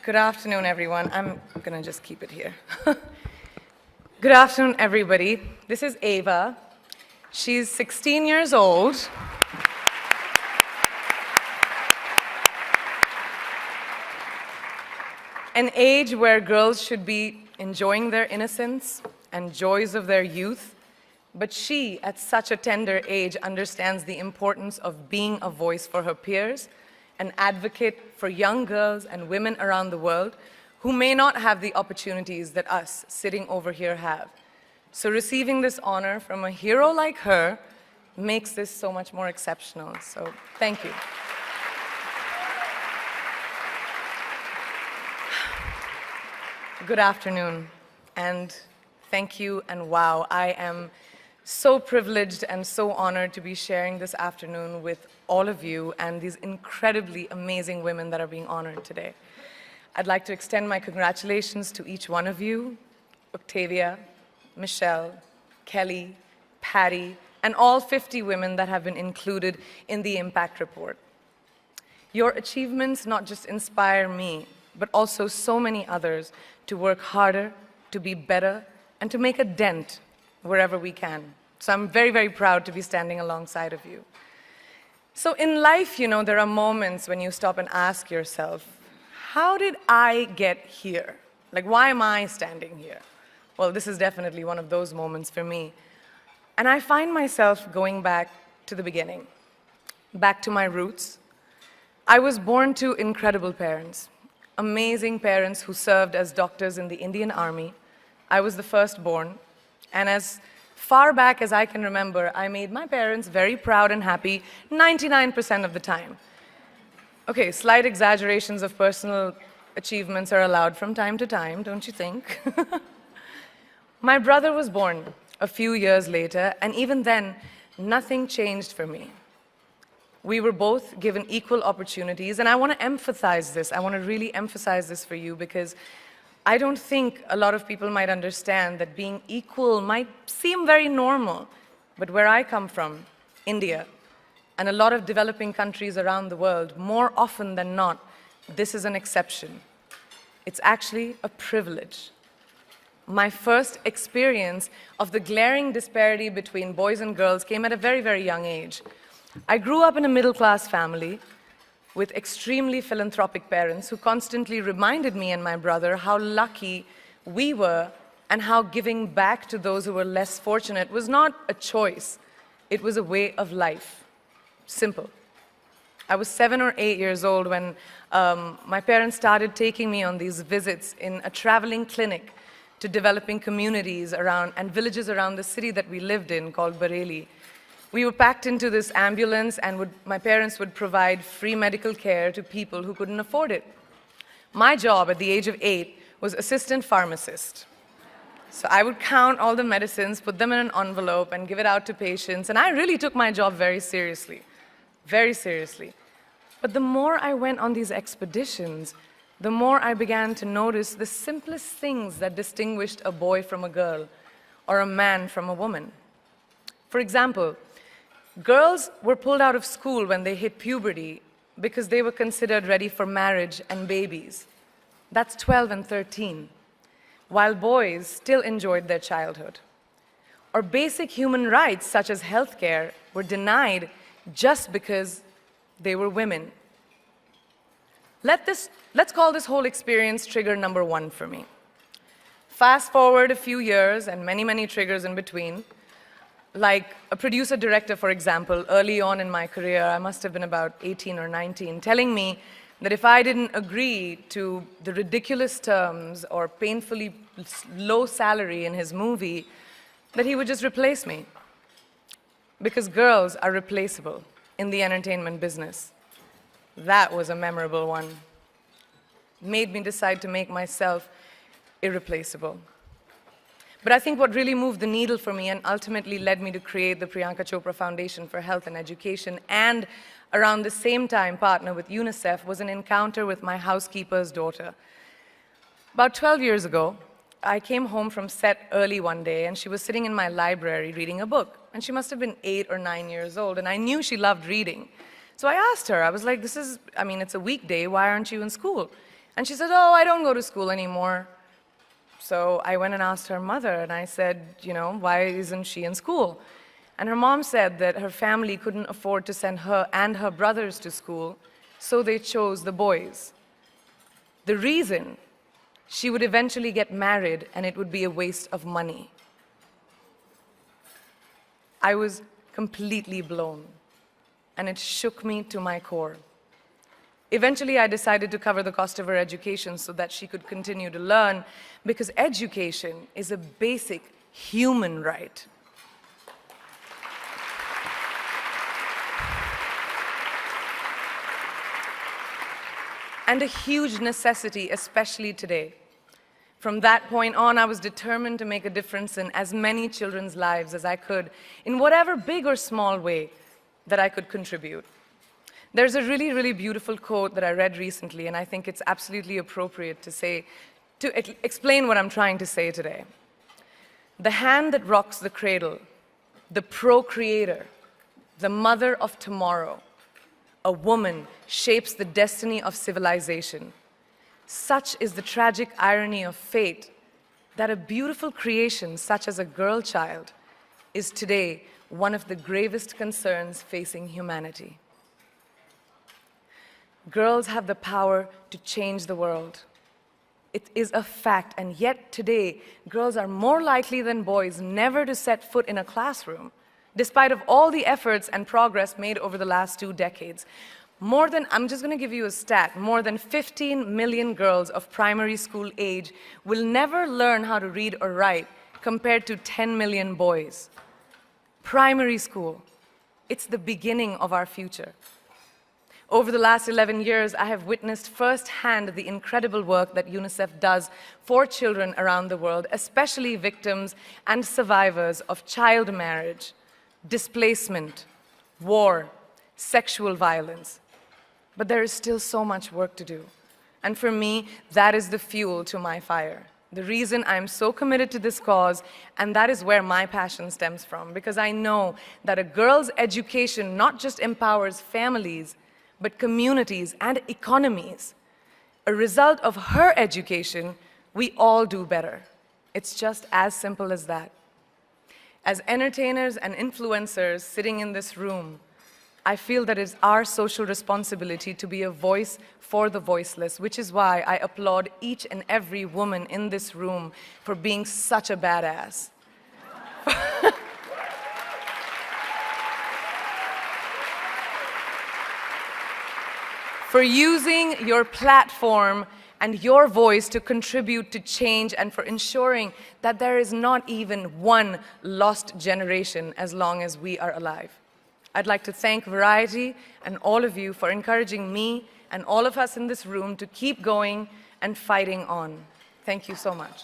Good afternoon, everyone. I'm going to just keep it here. Good afternoon, everybody. This is Ava. She's 16 years old. An age where girls should be enjoying their innocence and joys of their youth. But she, at such a tender age, understands the importance of being a voice for her peers, an advocate for young girls and women around the world who may not have the opportunities that us sitting over here have. So receiving this honor from a hero like her makes this so much more exceptional. So thank you. Good afternoon, and thank you, and wow, I am so privileged and so honored to be sharing this afternoon with all of you and these incredibly amazing women that are being honored today. I'd like to extend my congratulations to each one of you, Octavia, Michelle, Kelly, Patty, and all 50 women that have been included in the Impact Report. Your achievements not just inspire me, but also so many others to work harder, to be better, and to make a dent wherever we can. So I'm very, very proud to be standing alongside of you. So in life, you know, there are moments when you stop and ask yourself, how did I get here? Like, why am I standing here? Well, this is definitely one of those moments for me. And I find myself going back to the beginning, back to my roots. I was born to incredible parents, amazing parents who served as doctors in the Indian Army. I was the firstborn, and as far back as I can remember, I made my parents very proud and happy 99% of the time. Okay, slight exaggerations of personal achievements are allowed from time to time, don't you think? My brother was born a few years later, and even then, nothing changed for me. We were both given equal opportunities, and I want to emphasize this. I want to really emphasize this for you because I don't think a lot of people might understand that being equal might seem very normal. But where I come from, India, and a lot of developing countries around the world, more often than not, this is an exception. It's actually a privilege. My first experience of the glaring disparity between boys and girls came at a very, very young age. I grew up in a middle-class family with extremely philanthropic parents who constantly reminded me and my brother how lucky we were and how giving back to those who were less fortunate was not a choice, it was a way of life. Simple. I was 7 or 8 years old when my parents started taking me on these visits in a traveling clinic to developing communities around and villages around the city that we lived in called Bareilly. We were packed into this ambulance, and my parents would provide free medical care to people who couldn't afford it. My job at the age of 8 was assistant pharmacist. So I would count all the medicines, put them in an envelope, and give it out to patients. And I really took my job very seriously, very seriously. But the more I went on these expeditions, the more I began to notice the simplest things that distinguished a boy from a girl or a man from a woman. For example, girls were pulled out of school when they hit puberty because they were considered ready for marriage and babies. That's 12 and 13, while boys still enjoyed their childhood. Or basic human rights, such as healthcare, were denied just because they were women. Let's call this whole experience trigger number 1 for me. Fast forward a few years and many, many triggers in between. Like a producer-director, for example, early on in my career, I must have been about 18 or 19, telling me that if I didn't agree to the ridiculous terms or painfully low salary in his movie, that he would just replace me. Because girls are replaceable in the entertainment business. That was a memorable one. Made me decide to make myself irreplaceable. But I think what really moved the needle for me and ultimately led me to create the Priyanka Chopra Foundation for Health and Education and around the same time partner with UNICEF was an encounter with my housekeeper's daughter. About 12 years ago, I came home from set early one day and she was sitting in my library reading a book. And she must have been 8 or 9 years old and I knew she loved reading. So I asked her, I was like, it's a weekday, why aren't you in school? And she said, oh, I don't go to school anymore. So I went and asked her mother, and I said, why isn't she in school? And her mom said that her family couldn't afford to send her and her brothers to school, so they chose the boys. The reason, she would eventually get married and it would be a waste of money. I was completely blown, and it shook me to my core. Eventually, I decided to cover the cost of her education so that she could continue to learn, because education is a basic human right. And a huge necessity, especially today. From that point on, I was determined to make a difference in as many children's lives as I could, in whatever big or small way that I could contribute. There's a really, really beautiful quote that I read recently, and I think it's absolutely appropriate to explain what I'm trying to say today. The hand that rocks the cradle, the procreator, the mother of tomorrow, a woman shapes the destiny of civilization. Such is the tragic irony of fate that a beautiful creation such as a girl child is today one of the gravest concerns facing humanity. Girls have the power to change the world. It is a fact, and yet today, girls are more likely than boys never to set foot in a classroom, despite of all the efforts and progress made over the last 2 decades. I'm just going to give you a stat, more than 15 million girls of primary school age will never learn how to read or write, compared to 10 million boys. Primary school, it's the beginning of our future. Over the last 11 years, I have witnessed firsthand the incredible work that UNICEF does for children around the world, especially victims and survivors of child marriage, displacement, war, sexual violence. But there is still so much work to do. And for me, that is the fuel to my fire. The reason I'm so committed to this cause, and that is where my passion stems from, because I know that a girl's education not just empowers families, but communities and economies. A result of her education, we all do better. It's just as simple as that. As entertainers and influencers sitting in this room, I feel that it's our social responsibility to be a voice for the voiceless, which is why I applaud each and every woman in this room for being such a badass. For using your platform and your voice to contribute to change, and for ensuring that there is not even one lost generation as long as we are alive. I'd like to thank Variety and all of you for encouraging me and all of us in this room to keep going and fighting on. Thank you so much.